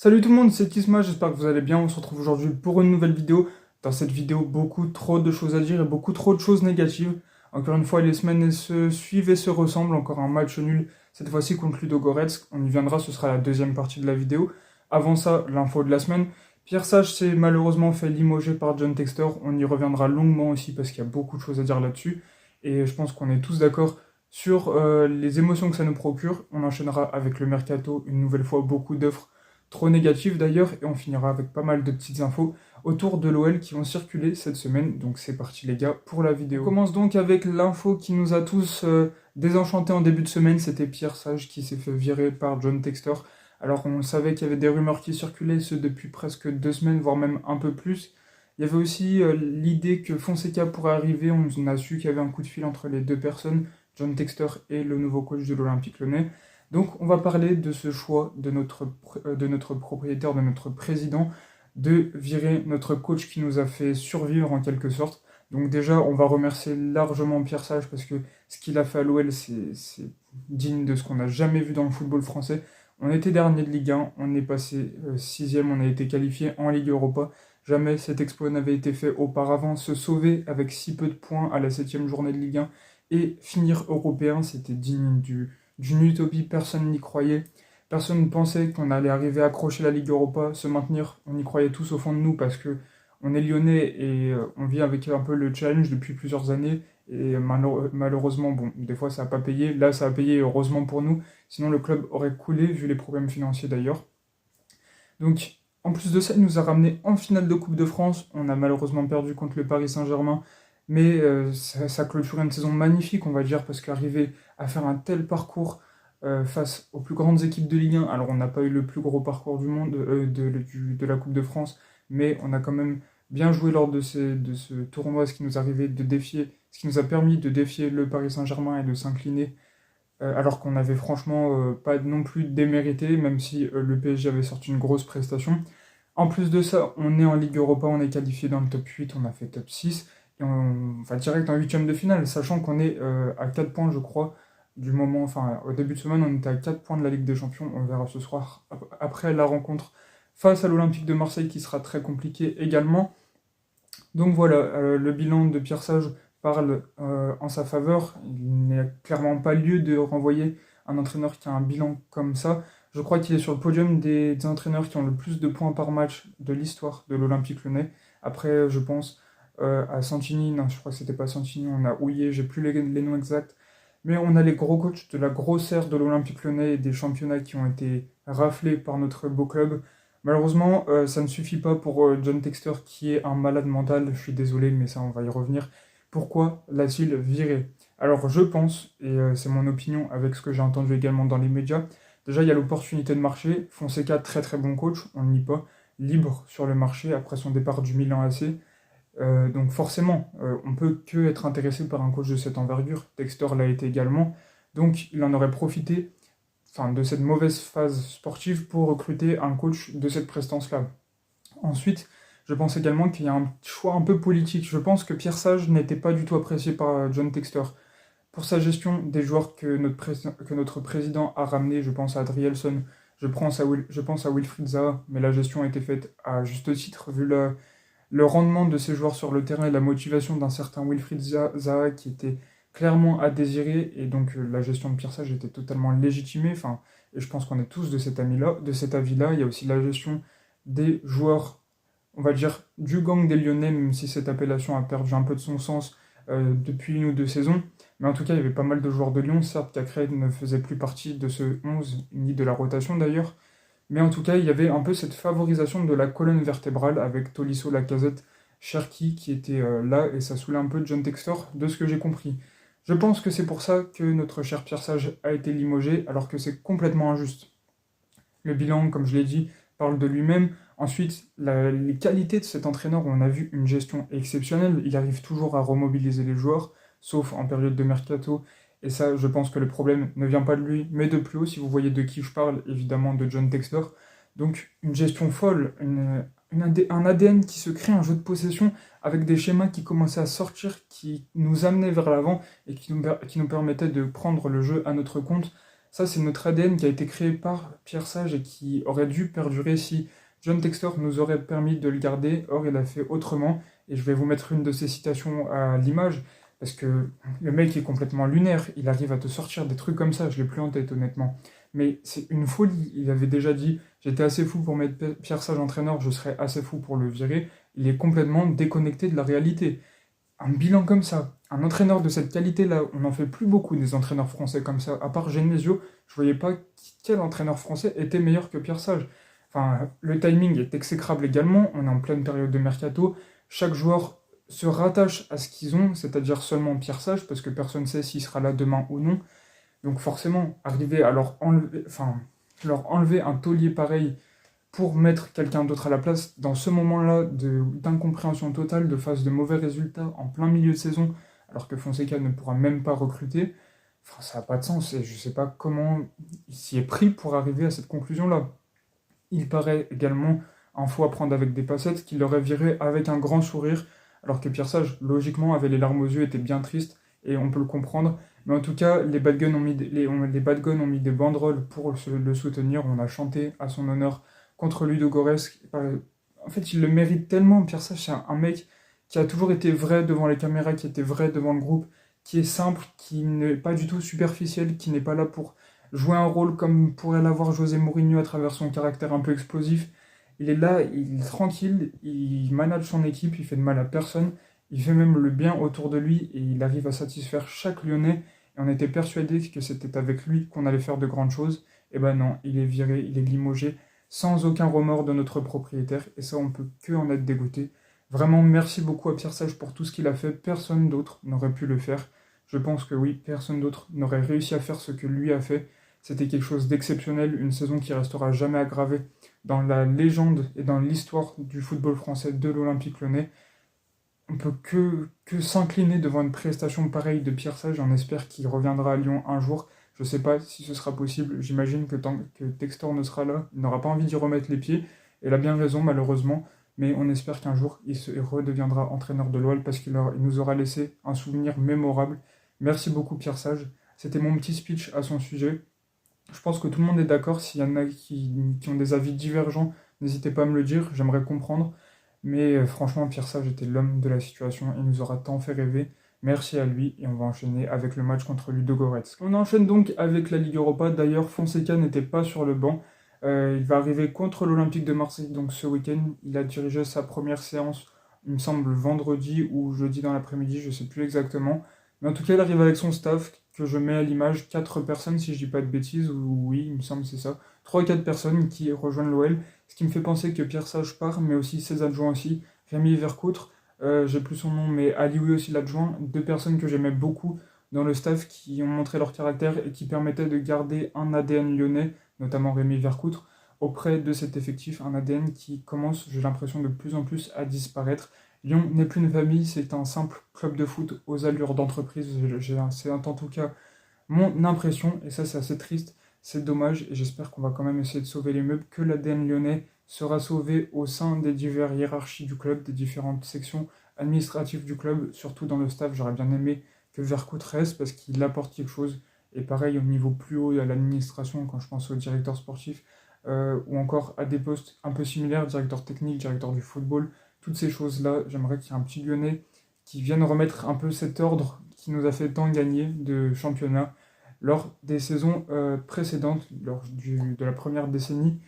Salut tout le monde, c'est Kisma, j'espère que vous allez bien. On se retrouve aujourd'hui pour une nouvelle vidéo. Dans cette vidéo, beaucoup trop de choses à dire et beaucoup trop de choses négatives. Encore une fois, les semaines elles se suivent et se ressemblent. Encore un match nul, cette fois-ci contre Ludogorets. On y viendra, ce sera la deuxième partie de la vidéo. Avant ça, l'info de la semaine. Pierre Sage s'est malheureusement fait limoger par John Textor. On y reviendra longuement aussi parce qu'il y a beaucoup de choses à dire là-dessus. Et je pense qu'on est tous d'accord sur les émotions que ça nous procure. On enchaînera avec le mercato, une nouvelle fois beaucoup d'offres trop négatives d'ailleurs, et on finira avec pas mal de petites infos autour de l'OL qui vont circuler cette semaine. Donc c'est parti les gars pour la vidéo. On commence donc avec l'info qui nous a tous désenchantés en début de semaine. C'était Pierre Sage qui s'est fait virer par John Textor. Alors on savait qu'il y avait des rumeurs qui circulaient, ce depuis presque 2 semaines, voire même un peu plus. Il y avait aussi l'idée que Fonseca pourrait arriver. On a su qu'il y avait un coup de fil entre les deux personnes, John Textor et le nouveau coach de l'Olympique Lyonnais. Donc on va parler de ce choix de notre propriétaire, de notre président, de virer notre coach qui nous a fait survivre en quelque sorte. Donc déjà, on va remercier largement Pierre Sage parce que ce qu'il a fait à l'OL, c'est digne de ce qu'on n'a jamais vu dans le football français. On était dernier de Ligue 1, on est passé sixième, on a été qualifié en Ligue Europa. Jamais cet exploit n'avait été fait auparavant. Se sauver avec si peu de points à la septième journée de Ligue 1 et finir européen, c'était digne d'une utopie, personne n'y croyait. Personne ne pensait qu'on allait arriver à accrocher la Ligue Europa, se maintenir. On y croyait tous au fond de nous parce que on est lyonnais et on vit avec un peu le challenge depuis plusieurs années. Et malheureusement, bon, des fois ça n'a pas payé. Là, ça a payé, heureusement pour nous. Sinon, le club aurait coulé, vu les problèmes financiers d'ailleurs. Donc, en plus de ça, il nous a ramené en finale de Coupe de France. On a malheureusement perdu contre le Paris Saint-Germain. Mais ça clôturait une saison magnifique, on va dire, parce qu'arriver à faire un tel parcours face aux plus grandes équipes de Ligue 1, alors on n'a pas eu le plus gros parcours du monde de la Coupe de France, mais on a quand même bien joué lors de ce tournoi, ce qui nous a permis de défier le Paris Saint-Germain et de s'incliner, alors qu'on n'avait franchement pas non plus démérité, même si le PSG avait sorti une grosse prestation. En plus de ça, on est en Ligue Europa, on est qualifié dans le top 8, on a fait top 6, et on va direct en huitième de finale, sachant qu'on est à 4 points, je crois, du moment, enfin, au début de semaine, on était à 4 points de la Ligue des Champions, on verra ce soir, après la rencontre face à l'Olympique de Marseille, qui sera très compliquée également. Donc voilà, le bilan de Pierre Sage parle en sa faveur. Il n'y a clairement pas lieu de renvoyer un entraîneur qui a un bilan comme ça. Je crois qu'il est sur le podium des entraîneurs qui ont le plus de points par match de l'histoire de l'Olympique Lyonnais. Après, je pense à Santini, non, je crois que c'était pas Santini, on a Houillet, j'ai plus les noms exacts. Mais on a les gros coachs de la grosse ère de l'Olympique Lyonnais et des championnats qui ont été raflés par notre beau club. Malheureusement, ça ne suffit pas pour John Texter qui est un malade mental, je suis désolé, mais ça on va y revenir. Pourquoi l'a-t-il viré? Alors je pense, et c'est mon opinion avec ce que j'ai entendu également dans les médias, déjà il y a l'opportunité de marché, Fonseca très très bon coach, on ne nie pas, libre sur le marché après son départ du Milan AC. Donc forcément, on peut que être intéressé par un coach de cette envergure, Texter l'a été également, donc il en aurait profité de cette mauvaise phase sportive pour recruter un coach de cette prestance-là. Ensuite, je pense également qu'il y a un choix un peu politique. Je pense que Pierre Sage n'était pas du tout apprécié par John Texter. Pour sa gestion des joueurs que notre président a ramenés, je pense à Adrielson, je pense à Wilfried Zaha, mais la gestion a été faite à juste titre, vu le rendement de ces joueurs sur le terrain et la motivation d'un certain Wilfried Zaha qui était clairement à désirer, et donc la gestion de Pierre Sage était totalement légitimée, et je pense qu'on est tous de cet avis-là. Il y a aussi la gestion des joueurs, on va dire, du gang des Lyonnais, même si cette appellation a perdu un peu de son sens depuis une ou deux saisons, mais en tout cas il y avait pas mal de joueurs de Lyon, certes Cacré ne faisait plus partie de ce 11, ni de la rotation d'ailleurs, mais en tout cas il y avait un peu cette favorisation de la colonne vertébrale avec Tolisso, Lacazette, Cherki qui était là, et ça saoulait un peu John Textor, de ce que j'ai compris. Je pense que c'est pour ça que notre cher Pierre Sage a été limogé, alors que c'est complètement injuste. Le bilan, comme je l'ai dit, parle de lui-même. Ensuite, les qualités de cet entraîneur, on a vu une gestion exceptionnelle. Il arrive toujours à remobiliser les joueurs, sauf en période de mercato. Et ça, je pense que le problème ne vient pas de lui, mais de plus haut. Si vous voyez de qui je parle, évidemment de John Textor. Donc, une gestion folle, un ADN qui se crée, un jeu de possession avec des schémas qui commençaient à sortir, qui nous amenaient vers l'avant et qui nous permettaient de prendre le jeu à notre compte. Ça, c'est notre ADN qui a été créé par Pierre Sage et qui aurait dû perdurer si John Textor nous aurait permis de le garder. Or, il a fait autrement. Et je vais vous mettre une de ses citations à l'image, parce que le mec est complètement lunaire. Il arrive à te sortir des trucs comme ça. Je l'ai plus en tête, honnêtement. Mais c'est une folie. Il avait déjà dit, j'étais assez fou pour mettre Pierre Sage entraîneur, je serais assez fou pour le virer. Il est complètement déconnecté de la réalité. Un bilan comme ça, un entraîneur de cette qualité-là, on n'en fait plus beaucoup des entraîneurs français comme ça. À part Genesio, je voyais pas quel entraîneur français était meilleur que Pierre Sage. Enfin, le timing est exécrable également, on est en pleine période de mercato. Chaque joueur se rattache à ce qu'ils ont, c'est-à-dire seulement Pierre Sage, parce que personne ne sait s'il sera là demain ou non. Donc forcément, arriver à leur enlever un taulier pareil pour mettre quelqu'un d'autre à la place, dans ce moment-là d'incompréhension totale, de phase de mauvais résultats en plein milieu de saison, alors que Fonseca ne pourra même pas recruter, enfin, ça n'a pas de sens et je ne sais pas comment il s'y est pris pour arriver à cette conclusion-là. Il paraît également un faux à prendre avec des passettes qu'il aurait viré avec un grand sourire, alors que Pierre Sage, logiquement, avait les larmes aux yeux, était bien triste, et on peut le comprendre. Mais en tout cas, les Bad Guns les Bad Guns ont mis des banderoles pour le soutenir, on a chanté à son honneur contre Ludogorets. En fait, il le mérite tellement. Pierre Sage, c'est un mec qui a toujours été vrai devant les caméras, qui était vrai devant le groupe, qui est simple, qui n'est pas du tout superficiel, qui n'est pas là pour jouer un rôle comme pourrait l'avoir José Mourinho à travers son caractère un peu explosif. Il est là, il est tranquille, il manage son équipe, il fait de mal à personne, il fait même le bien autour de lui et il arrive à satisfaire chaque Lyonnais. Et on était persuadé que c'était avec lui qu'on allait faire de grandes choses. Et ben non, il est viré, il est limogé, sans aucun remords de notre propriétaire. Et ça, on peut que en être dégoûté. Vraiment, merci beaucoup à Pierre Sage pour tout ce qu'il a fait. Personne d'autre n'aurait pu le faire. Je pense que oui, personne d'autre n'aurait réussi à faire ce que lui a fait. C'était quelque chose d'exceptionnel, une saison qui restera jamais aggravée dans la légende et dans l'histoire du football français de l'Olympique Lyonnais. On peut que s'incliner devant une prestation pareille de Pierre Sage. On espère qu'il reviendra à Lyon un jour. Je ne sais pas si ce sera possible. J'imagine que tant que Textor ne sera là, il n'aura pas envie d'y remettre les pieds. Et il a bien raison, malheureusement. Mais on espère qu'un jour, il redeviendra entraîneur de l'OL parce qu'il nous aura laissé un souvenir mémorable. Merci beaucoup, Pierre Sage. C'était mon petit speech à son sujet. Je pense que tout le monde est d'accord. S'il y en a qui ont des avis divergents, n'hésitez pas à me le dire. J'aimerais comprendre. Mais franchement, Pierre Sage était l'homme de la situation. Il nous aura tant fait rêver. Merci à lui et on va enchaîner avec le match contre Ludogorets. On enchaîne donc avec la Ligue Europa. D'ailleurs, Fonseca n'était pas sur le banc. Il va arriver contre l'Olympique de Marseille donc ce week-end. Il a dirigé sa première séance, il me semble, vendredi ou jeudi dans l'après-midi, je ne sais plus exactement. Mais en tout cas, il arrive avec son staff que je mets à l'image. 4 personnes, si je dis pas de bêtises, ou oui, il me semble c'est ça. 3 ou 4 personnes qui rejoignent l'OL. Ce qui me fait penser que Pierre Sage part, mais aussi ses adjoints aussi. Rémi Vercoutre, j'ai plus son nom, mais Alioui aussi l'adjoint. 2 personnes que j'aimais beaucoup dans le staff qui ont montré leur caractère et qui permettaient de garder un ADN lyonnais, notamment Rémi Vercoutre, auprès de cet effectif. Un ADN qui commence, j'ai l'impression, de plus en plus à disparaître. Lyon n'est plus une famille, c'est un simple club de foot aux allures d'entreprise. C'est en tout cas mon impression, et ça c'est assez triste. C'est dommage et j'espère qu'on va quand même essayer de sauver les meubles, que l'ADN lyonnais sera sauvé au sein des diverses hiérarchies du club, des différentes sections administratives du club, surtout dans le staff. J'aurais bien aimé que Vercoute reste parce qu'il apporte quelque chose. Et pareil au niveau plus haut, à l'administration, quand je pense au directeur sportif, ou encore à des postes un peu similaires, directeur technique, directeur du football, toutes ces choses-là, j'aimerais qu'il y ait un petit lyonnais qui vienne remettre un peu cet ordre qui nous a fait tant gagner de championnat lors des saisons précédentes, de la première décennie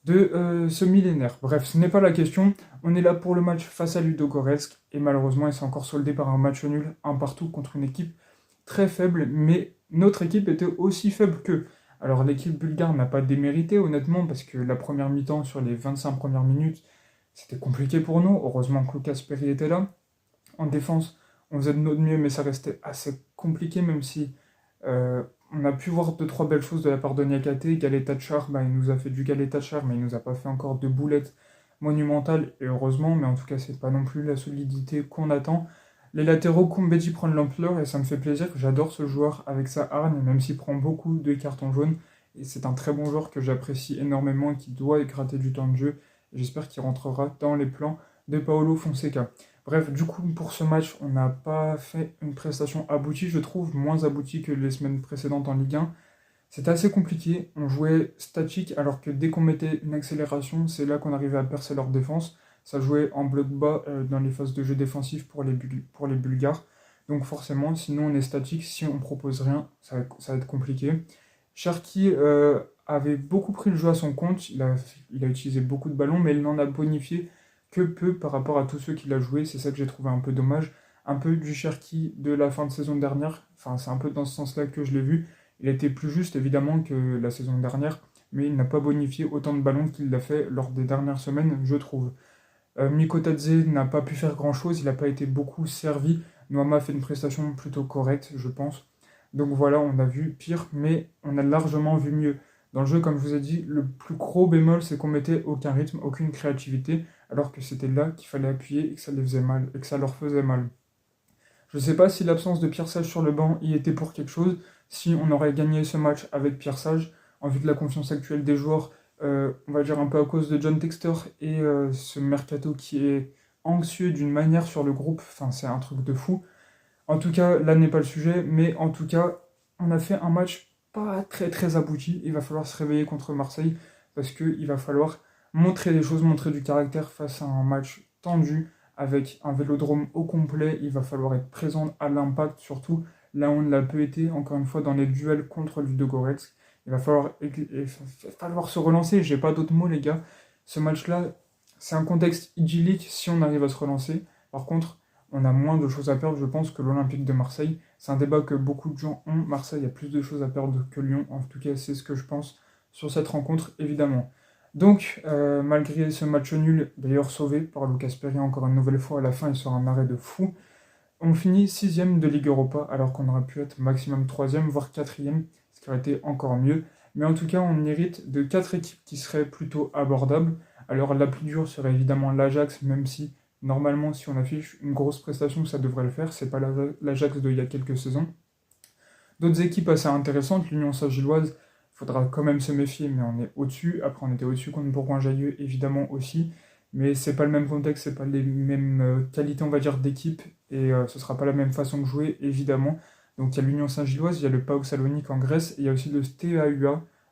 de ce millénaire. Bref, ce n'est pas la question. On est là pour le match face à Ludogorets et malheureusement, il s'est encore soldé par un match nul, un partout contre une équipe très faible, mais notre équipe était aussi faible qu'eux. Alors l'équipe bulgare n'a pas démérité honnêtement parce que la première mi-temps sur les 25 premières minutes, c'était compliqué pour nous. Heureusement que Lucas Perry était là. En défense, on faisait de notre mieux, mais ça restait assez compliqué, même si on a pu voir 2-3 belles choses de la part de Niakate. Galet-Tachar, il nous a fait du Galet-Tachar, mais il nous a pas fait encore de boulettes monumentales, et heureusement, mais en tout cas, c'est pas non plus la solidité qu'on attend. Les latéraux, Koumbedi prend de l'ampleur, et ça me fait plaisir. J'adore ce joueur avec sa hargne, même s'il prend beaucoup de cartons jaunes, et c'est un très bon joueur que j'apprécie énormément et qui doit gratter du temps de jeu. J'espère qu'il rentrera dans les plans de Paulo Fonseca. Bref, du coup, pour ce match, on n'a pas fait une prestation aboutie, je trouve, moins aboutie que les semaines précédentes en Ligue 1. C'était assez compliqué, on jouait statique alors que dès qu'on mettait une accélération, c'est là qu'on arrivait à percer leur défense. Ça jouait en bloc bas dans les phases de jeu défensif pour les Bulgares. Donc forcément, sinon on est statique, si on propose rien, ça va être compliqué. Cherki avait beaucoup pris le jeu à son compte, il a utilisé beaucoup de ballons, mais il n'en a bonifié que peu par rapport à tous ceux qu'il a joué. C'est ça que j'ai trouvé un peu dommage. Un peu du Cherki de la fin de saison dernière, enfin c'est un peu dans ce sens-là que je l'ai vu. Il était plus juste évidemment que la saison dernière, mais il n'a pas bonifié autant de ballons qu'il l'a fait lors des dernières semaines, je trouve. Mikotadze n'a pas pu faire grand-chose, il n'a pas été beaucoup servi. Noama a fait une prestation plutôt correcte, je pense. Donc voilà, on a vu pire, mais on a largement vu mieux. Dans le jeu, comme je vous ai dit, le plus gros bémol, c'est qu'on mettait aucun rythme, aucune créativité, alors que c'était là qu'il fallait appuyer et que ça les faisait mal, et que ça leur faisait mal. Je ne sais pas si l'absence de Pierre Sage sur le banc y était pour quelque chose, si on aurait gagné ce match avec Pierre Sage, en vue de la confiance actuelle des joueurs, on va dire un peu à cause de John Textor et ce mercato qui est anxieux d'une manière sur le groupe, enfin c'est un truc de fou. En tout cas, là n'est pas le sujet, mais en tout cas, on a fait un match pas très très abouti. Il va falloir se réveiller contre Marseille parce qu'il va falloir montrer des choses, montrer du caractère face à un match tendu avec un vélodrome au complet. Il va falloir être présent à l'impact, surtout là où on ne l'a peu été, encore une fois, dans les duels contre Ludogorets. Il va falloir se relancer. J'ai pas d'autres mots, les gars. Ce match-là, c'est un contexte idyllique si on arrive à se relancer. Par contre, on a moins de choses à perdre, je pense, que l'Olympique de Marseille. C'est un débat que beaucoup de gens ont. Marseille a plus de choses à perdre que Lyon. En tout cas, c'est ce que je pense sur cette rencontre, évidemment. Donc, malgré ce match nul, d'ailleurs sauvé par Lucas Perry encore une nouvelle fois à la fin et sur un arrêt de fou, on finit 6ème de Ligue Europa, alors qu'on aurait pu être maximum 3ème, voire 4ème, ce qui aurait été encore mieux. Mais en tout cas, on hérite de 4 équipes qui seraient plutôt abordables. Alors, la plus dure serait évidemment l'Ajax, même si normalement, si on affiche une grosse prestation, ça devrait le faire. C'est pas l'Ajax d'il y a quelques saisons. D'autres équipes assez intéressantes, l'Union Saint-Gilloise, il faudra quand même se méfier, mais on est au-dessus. Après, on était au-dessus contre Bourgoin-Jallieu, évidemment aussi. Mais c'est pas le même contexte, c'est pas les mêmes qualités, on va dire, d'équipe. Et ce sera pas la même façon de jouer, évidemment. Donc il y a l'Union Saint-Gilloise, il y a le PAOK Salonique en Grèce, et il y a aussi le Steaua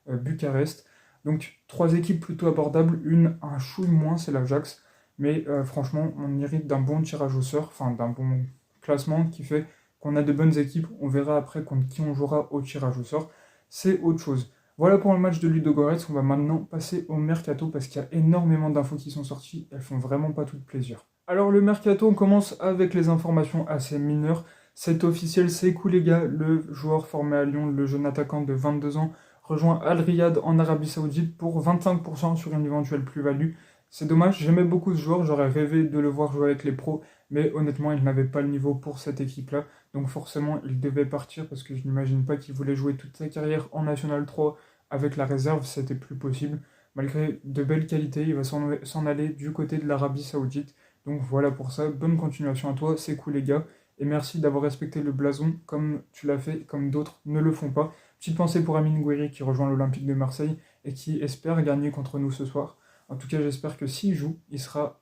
Bucarest. Donc 3 équipes plutôt abordables, un chouille moins, c'est l'Ajax. Mais franchement, on hérite d'un bon tirage au sort, enfin d'un bon classement qui fait qu'on a de bonnes équipes. On verra après contre qui on jouera au tirage au sort. C'est autre chose. Voilà pour le match de Ludogorets. On va maintenant passer au mercato parce qu'il y a énormément d'infos qui sont sorties. Elles font vraiment pas tout plaisir. Alors le mercato, on commence avec les informations assez mineures. C'est officiel, c'est cool les gars. Le joueur formé à Lyon, le jeune attaquant de 22 ans, rejoint Al Riyad en Arabie Saoudite pour 25% sur une éventuelle plus-value. C'est dommage, j'aimais beaucoup ce joueur, j'aurais rêvé de le voir jouer avec les pros, mais honnêtement, il n'avait pas le niveau pour cette équipe-là, donc forcément, il devait partir parce que je n'imagine pas qu'il voulait jouer toute sa carrière en National 3 avec la réserve, c'était plus possible. Malgré de belles qualités, il va s'en aller du côté de l'Arabie Saoudite, donc voilà pour ça, bonne continuation à toi, c'est cool les gars, et merci d'avoir respecté le blason comme tu l'as fait, comme d'autres ne le font pas. Petite pensée pour Amine Gouiri qui rejoint l'Olympique de Marseille et qui espère gagner contre nous ce soir. En tout cas, j'espère que s'il joue, il sera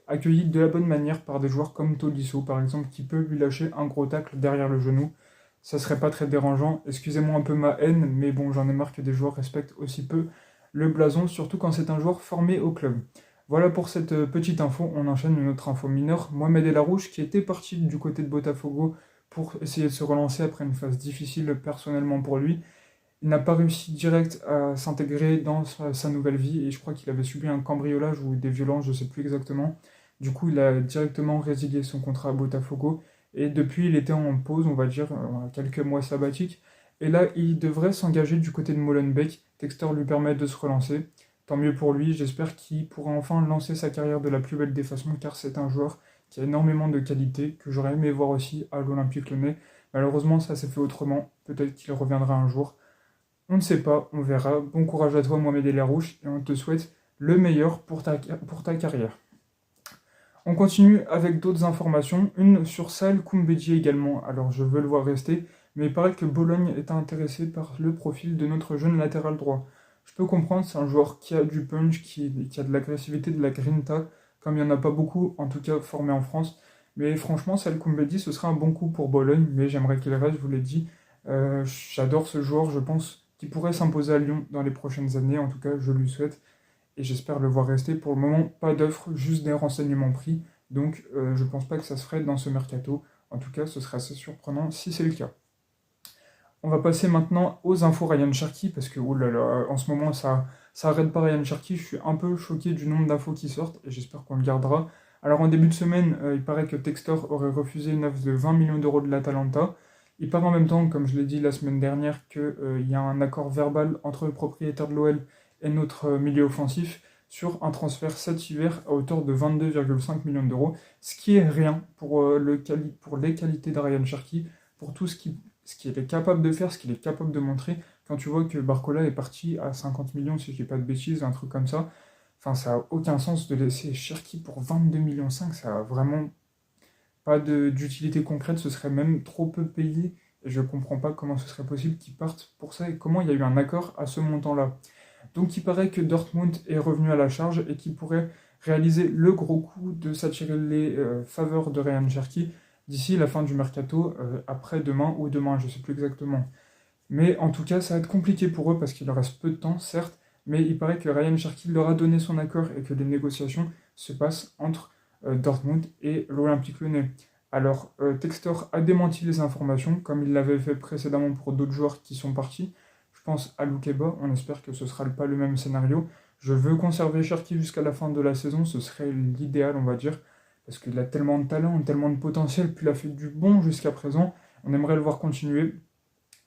accueilli de la bonne manière par des joueurs comme Tolisso, par exemple, qui peut lui lâcher un gros tacle derrière le genou. Ça serait pas très dérangeant. Excusez-moi un peu ma haine, mais bon, j'en ai marre que des joueurs respectent aussi peu le blason, surtout quand c'est un joueur formé au club. Voilà pour cette petite info. On enchaîne une autre info mineure. Mohamed El Arouche, qui était parti du côté de Botafogo pour essayer de se relancer après une phase difficile personnellement pour lui. Il n'a pas réussi direct à s'intégrer dans sa nouvelle vie et je crois qu'il avait subi un cambriolage ou des violences, je ne sais plus exactement. Du coup, il a directement résilié son contrat à Botafogo et depuis, il était en pause, on va dire, quelques mois sabbatiques. Et là, il devrait s'engager du côté de Molenbeek. Textor lui permet de se relancer. Tant mieux pour lui, j'espère qu'il pourra enfin lancer sa carrière de la plus belle des façons car c'est un joueur qui a énormément de qualité, que j'aurais aimé voir aussi à l'Olympique Lyonnais. Malheureusement, ça s'est fait autrement. Peut-être qu'il reviendra un jour. On ne sait pas, on verra. Bon courage à toi, Mohamed El Arouche, et on te souhaite le meilleur pour ta carrière. On continue avec d'autres informations. Une sur Sal Koumbedji également. Alors, je veux le voir rester, mais il paraît que Bologne est intéressé par le profil de notre jeune latéral droit. Je peux comprendre, c'est un joueur qui a du punch, qui a de l'agressivité, de la grinta, comme il n'y en a pas beaucoup, en tout cas formé en France. Mais franchement, Sal Koumbedji, ce serait un bon coup pour Bologne, mais j'aimerais qu'il reste, je vous l'ai dit. J'adore ce joueur, je pense qui pourrait s'imposer à Lyon dans les prochaines années. En tout cas, je lui souhaite et j'espère le voir rester. Pour le moment, pas d'offre, juste des renseignements pris. Donc, je pense pas que ça se ferait dans ce mercato. En tout cas, ce serait assez surprenant si c'est le cas. On va passer maintenant aux infos Ryan Cherki, parce que oh là là, en ce moment ça arrête pas Ryan Cherki, je suis un peu choqué du nombre d'infos qui sortent et j'espère qu'on le gardera. Alors en début de semaine, il paraît que Textor aurait refusé une offre de 20 millions d'euros de l'Atalanta. Il paraît en même temps, comme je l'ai dit la semaine dernière, qu'il y a un accord verbal entre le propriétaire de l'OL et notre milieu offensif sur un transfert cet hiver à hauteur de 22,5 millions d'euros, ce qui est rien pour, pour les qualités de Ryan Cherki, pour tout ce qu'il est capable de faire, ce qu'il est capable de montrer. Quand tu vois que Barcola est parti à 50 millions, si je dis pas de bêtises, un truc comme ça, enfin ça n'a aucun sens de laisser Cherki pour 22,5 millions, ça a vraiment pas d'utilité concrète, ce serait même trop peu payé, et je comprends pas comment ce serait possible qu'ils partent pour ça, et comment il y a eu un accord à ce montant-là. Donc il paraît que Dortmund est revenu à la charge, et qu'il pourrait réaliser le gros coup de s'attirer les faveurs de Ryan Cherki d'ici la fin du mercato, après-demain ou demain, je ne sais plus exactement. Mais en tout cas, ça va être compliqué pour eux parce qu'il leur reste peu de temps, certes, mais il paraît que Ryan Cherki leur a donné son accord et que les négociations se passent entre Dortmund et l'Olympique Lyonnais. Alors, Textor a démenti les informations, comme il l'avait fait précédemment pour d'autres joueurs qui sont partis. Je pense à Loukeba, on espère que ce ne sera pas le même scénario. Je veux conserver Cherki jusqu'à la fin de la saison, ce serait l'idéal, on va dire, parce qu'il a tellement de talent, tellement de potentiel, puis il a fait du bon jusqu'à présent. On aimerait le voir continuer.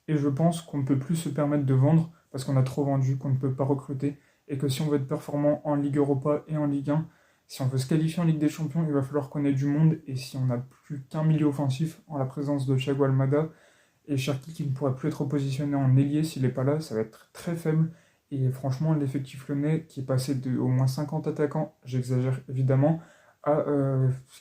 Et je pense qu'on ne peut plus se permettre de vendre parce qu'on a trop vendu, qu'on ne peut pas recruter. Et que si on veut être performant en Ligue Europa et en Ligue 1, si on veut se qualifier en Ligue des Champions, il va falloir qu'on ait du monde. Et si on n'a plus qu'un milieu offensif en la présence de Thiago Almada et Cherki qui ne pourra plus être positionné en ailier s'il n'est pas là, ça va être très faible. Et franchement, l'effectif lyonnais qui est passé de au moins 50 attaquants, j'exagère évidemment, à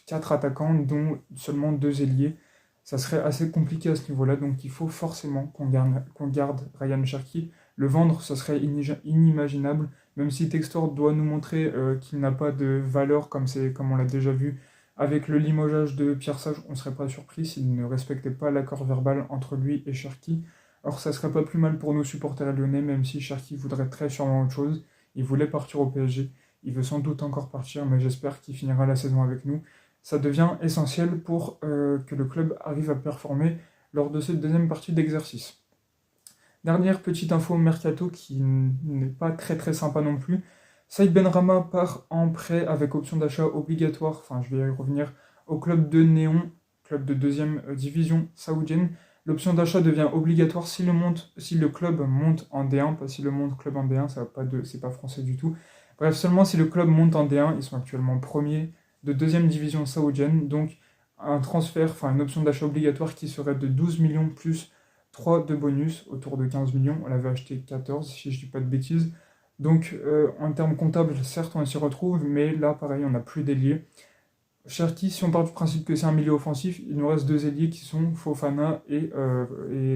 4 attaquants, dont seulement 2 ailiers. Ça serait assez compliqué à ce niveau-là, donc il faut forcément qu'on garde Ryan Cherki. Le vendre, ça serait inimaginable, même si Textor doit nous montrer qu'il n'a pas de valeur, comme on l'a déjà vu avec le limogeage de Pierre Sage, on ne serait pas surpris s'il ne respectait pas l'accord verbal entre lui et Cherki. Or, ça serait pas plus mal pour nos supporters lyonnais, même si Cherki voudrait très sûrement autre chose. Il voulait partir au PSG, il veut sans doute encore partir, mais j'espère qu'il finira la saison avec nous. Ça devient essentiel pour que le club arrive à performer lors de cette deuxième partie d'exercice. Dernière petite info mercato qui n'est pas très très sympa non plus. Saïd Benrahma part en prêt avec option d'achat obligatoire, enfin je vais y revenir, au club de Néon, club de deuxième division saoudienne. L'option d'achat devient obligatoire si le club monte en D1, pas si le club en D1, c'est pas français du tout. Bref, seulement si le club monte en D1, ils sont actuellement premiers de deuxième division saoudienne, donc un transfert, enfin une option d'achat obligatoire qui serait de 12 millions plus 3 de bonus, autour de 15 millions, on l'avait acheté 14 si je dis pas de bêtises. Donc en termes comptables, certes on s'y retrouve, mais là pareil on n'a plus d'ailier. Cherki, si on part du principe que c'est un milieu offensif, il nous reste 2 ailiers qui sont Fofana et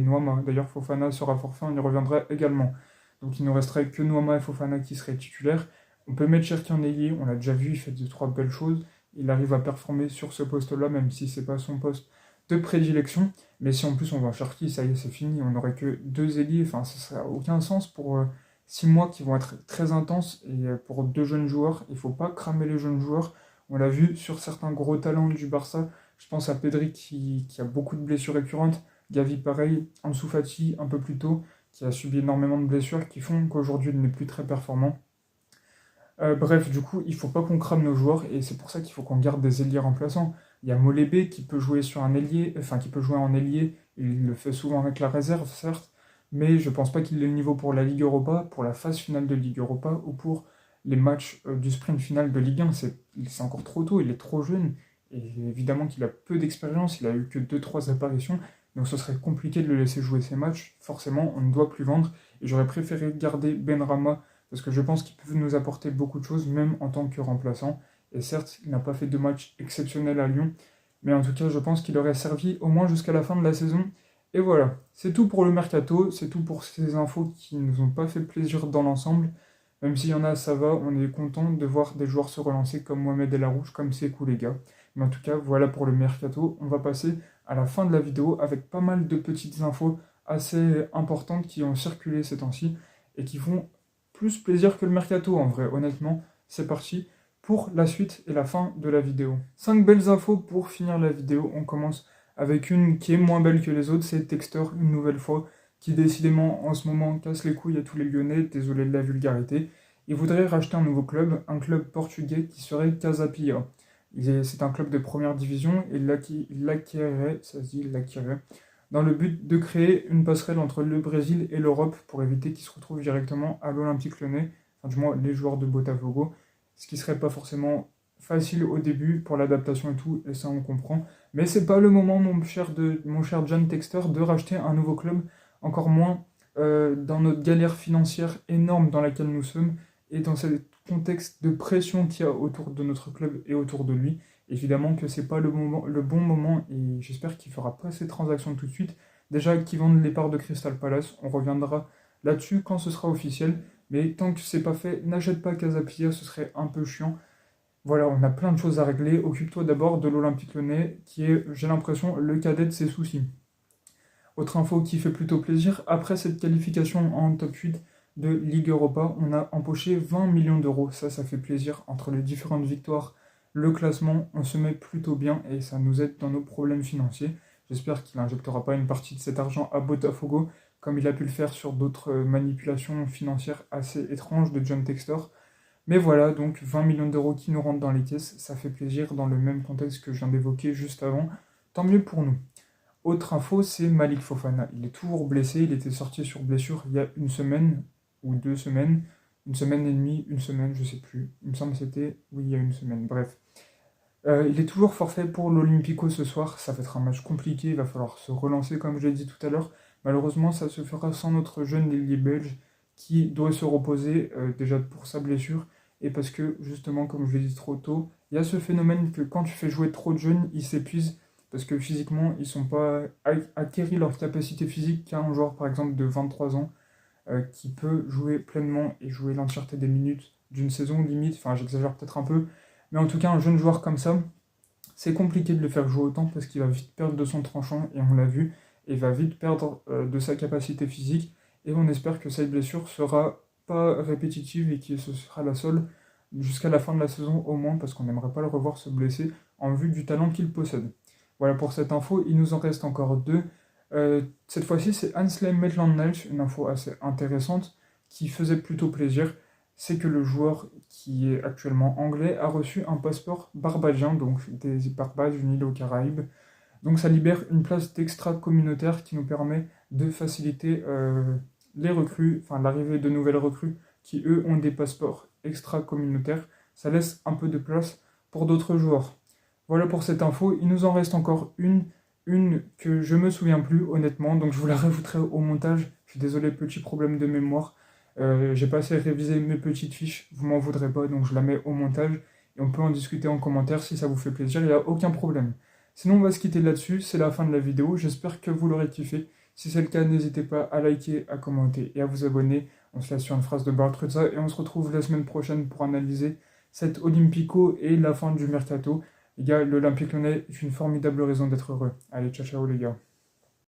Noama. D'ailleurs Fofana sera forfait, on y reviendra également. Donc il ne nous resterait que Noama et Fofana qui seraient titulaires. On peut mettre Cherki en ailier, on l'a déjà vu, il fait 2-3 belles choses. Il arrive à performer sur ce poste-là, même si c'est pas son poste de prédilection. Mais si en plus on va Cherki, ça y est, c'est fini, on n'aurait que 2 ailiers, enfin ça n'a aucun sens pour 6 mois qui vont être très intenses. Et pour 2 jeunes joueurs, il ne faut pas cramer les jeunes joueurs. On l'a vu sur certains gros talents du Barça. Je pense à Pedri qui a beaucoup de blessures récurrentes. Gavi pareil, Ansu Fati un peu plus tôt, qui a subi énormément de blessures, qui font qu'aujourd'hui il n'est plus très performant. Bref, du coup, il ne faut pas qu'on crame nos joueurs, et c'est pour ça qu'il faut qu'on garde des ailiers remplaçants. Il y a Molébé qui peut jouer sur un ailier, enfin qui peut jouer en ailier, il le fait souvent avec la réserve, certes, mais je pense pas qu'il ait le niveau pour la Ligue Europa, pour la phase finale de Ligue Europa, ou pour les matchs du sprint final de Ligue 1, c'est encore trop tôt, il est trop jeune, et évidemment qu'il a peu d'expérience, il a eu que 2-3 apparitions, donc ce serait compliqué de le laisser jouer ces matchs, forcément on ne doit plus vendre, et j'aurais préféré garder Benrahma, parce que je pense qu'il peut nous apporter beaucoup de choses, même en tant que remplaçant, et certes il n'a pas fait de match exceptionnel à Lyon, mais en tout cas je pense qu'il aurait servi au moins jusqu'à la fin de la saison, et voilà, c'est tout pour le mercato, c'est tout pour ces infos qui ne nous ont pas fait plaisir dans l'ensemble. Même s'il y en a, ça va, on est content de voir des joueurs se relancer comme Mohamed El Arouche, comme Sekou les gars. Mais en tout cas, voilà pour le mercato. On va passer à la fin de la vidéo avec pas mal de petites infos assez importantes qui ont circulé ces temps-ci et qui font plus plaisir que le mercato en vrai. Honnêtement, c'est parti pour la suite et la fin de la vidéo. 5 belles infos pour finir la vidéo. On commence avec une qui est moins belle que les autres, c'est Textor, une nouvelle fois, qui décidément en ce moment casse les couilles à tous les Lyonnais, désolé de la vulgarité. Il voudrait racheter un club portugais qui serait Casa Pia. C'est un club de première division et il l'acquérait, ça se dit, il l'acquérait, dans le but de créer une passerelle entre le Brésil et l'Europe pour éviter qu'ils se retrouvent directement à l'Olympique Lyonnais, enfin du moins les joueurs de Botafogo, ce qui serait pas forcément facile au début pour l'adaptation et tout, et ça on comprend. Mais c'est pas le moment, mon cher John Texter, de racheter un nouveau club, encore moins dans notre galère financière énorme dans laquelle nous sommes, et dans ce contexte de pression qu'il y a autour de notre club et autour de lui. Évidemment que c'est pas le bon moment, et j'espère qu'il fera pas ces transactions tout de suite. Déjà qu'ils vendent les parts de Crystal Palace, on reviendra là-dessus quand ce sera officiel, mais tant que c'est pas fait, n'achète pas Casa Pia, ce serait un peu chiant. Voilà, on a plein de choses à régler. Occupe-toi d'abord de l'Olympique Lyonnais, qui est, j'ai l'impression, le cadet de ses soucis. Autre info qui fait plutôt plaisir, après cette qualification en top 8 de Ligue Europa, on a empoché 20 millions d'euros. Ça fait plaisir. Entre les différentes victoires, le classement, on se met plutôt bien et ça nous aide dans nos problèmes financiers. J'espère qu'il n'injectera pas une partie de cet argent à Botafogo, comme il a pu le faire sur d'autres manipulations financières assez étranges de John Textor. Mais voilà, donc 20 millions d'euros qui nous rentrent dans les caisses, ça fait plaisir dans le même contexte que je viens d'évoquer juste avant. Tant mieux pour nous. Autre info, c'est Malik Fofana. Il est toujours blessé, il était sorti sur blessure il y a une semaine ou 2 semaines, une semaine et demie, une semaine, je sais plus. Il me semble que c'était, oui, il y a une semaine, bref. Il est toujours forfait pour l'Olympico ce soir, ça va être un match compliqué, il va falloir se relancer comme je l'ai dit tout à l'heure. Malheureusement, ça se fera sans notre jeune ailier belge qui doit se reposer déjà pour sa blessure et parce que justement, comme je l'ai dit trop tôt, il y a ce phénomène que quand tu fais jouer trop de jeunes, ils s'épuisent parce que physiquement, ils ne sont pas acquéris leur capacité physique qu'un joueur par exemple de 23 ans qui peut jouer pleinement et jouer l'entièreté des minutes d'une saison limite, enfin j'exagère peut-être un peu, mais en tout cas un jeune joueur comme ça, c'est compliqué de le faire jouer autant parce qu'il va vite perdre de son tranchant, et on l'a vu, et va vite perdre de sa capacité physique, et on espère que cette blessure sera pas répétitive et que ce sera la seule jusqu'à la fin de la saison au moins, parce qu'on n'aimerait pas le revoir se blesser en vue du talent qu'il possède. Voilà pour cette info, il nous en reste encore deux. Cette fois-ci, c'est Ansley Maitland-Niles, une info assez intéressante qui faisait plutôt plaisir. C'est que le joueur qui est actuellement anglais a reçu un passeport barbadien, donc des Barbades, une île aux Caraïbes. Donc ça libère une place d'extra-communautaire qui nous permet de faciliter les recrues, enfin l'arrivée de nouvelles recrues qui eux ont des passeports extra-communautaires. Ça laisse un peu de place pour d'autres joueurs. Voilà pour cette info, il nous en reste encore une que je me souviens plus honnêtement, donc je vous la rajouterai au montage. Je suis désolé, petit problème de mémoire. J'ai pas assez révisé mes petites fiches, vous m'en voudrez pas, donc je la mets au montage et on peut en discuter en commentaire si ça vous fait plaisir, il n'y a aucun problème. Sinon on va se quitter là-dessus, c'est la fin de la vidéo, j'espère que vous l'aurez kiffé. Si c'est le cas, n'hésitez pas à liker, à commenter et à vous abonner. On se laisse sur une phrase de Bartruzza et on se retrouve la semaine prochaine pour analyser cette Olympico et la fin du mercato. Les gars, l'Olympique Lyonnais est une formidable raison d'être heureux. Allez, ciao ciao les gars.